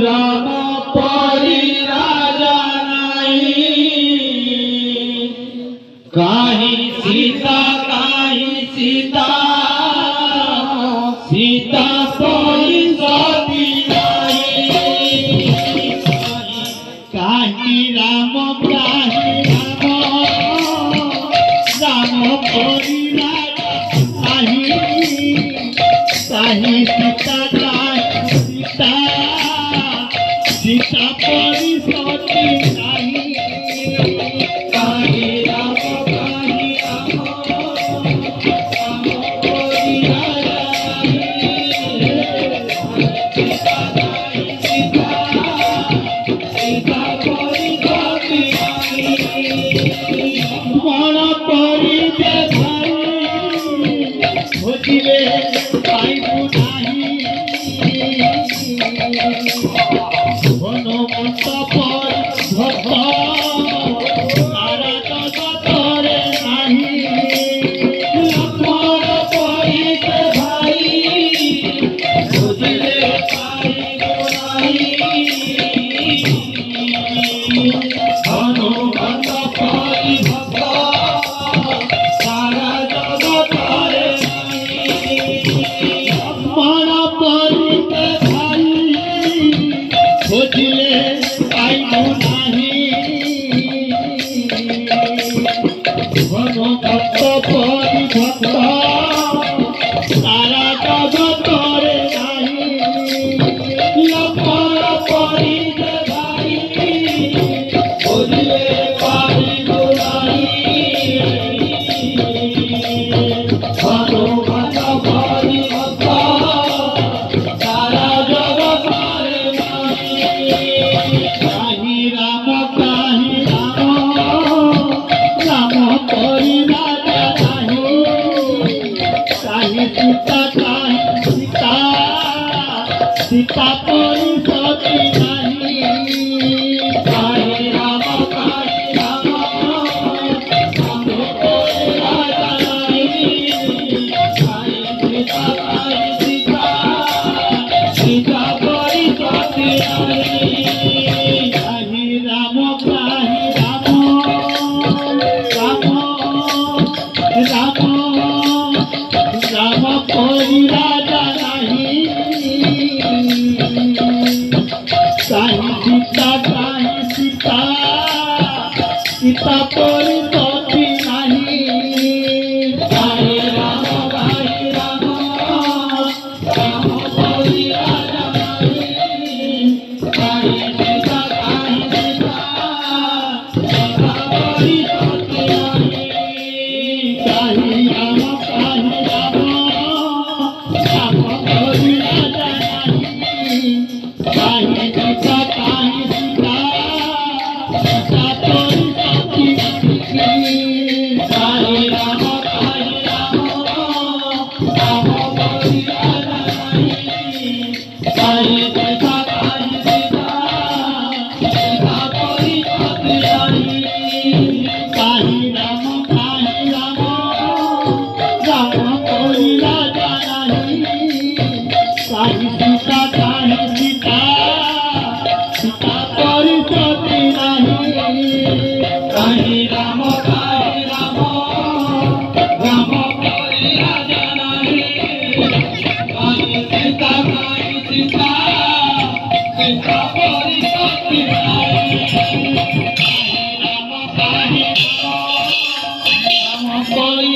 राम परी राजा नहीं कहीं सीता सीता परी सती नहीं कहीं राम राम परी राजा नहीं कहीं सीता सीता परी सती नहीं कहीं राम परी राजा सीता परी सती मन परी खोजिले पाइबु नाही हनुमंत पर भक्त तारा जगतरे नाही लक्ष्मण परी भाई खोजिले पाइबु नाही हनुमंत परी भक्त तारा जगतरे मन परी भाई खोजिले पाइबु नाही हनुमंत परी भक्त तारा जगतरे नाही लक्ष्मण परी भाई खोजिले पाइबु नाही हनुमंत परी भक्त तारा जगतरे नाही राम राम परी राजा नाही कहीं सीता सीता परी सती नहीं कहीं राम राम परी राजा नहीं कहीं सीता परी सती नहीं कहीं राम राम परी राजा नहीं कहीं सीता सीता परी सती नहीं कहीं राम परी राजा नहीं कहीं सीता परी सती नहीं कहीं राम परी राजा नहीं कहीं सीता परी सती नहीं कहीं राम परी राजा नहीं कहीं सीता परी सती नहीं कहीं राम परी राजा नहीं कहीं सीता परी सती नहीं कहीं राम परी राजा नहीं कहीं सीता परी सती नहीं राम परी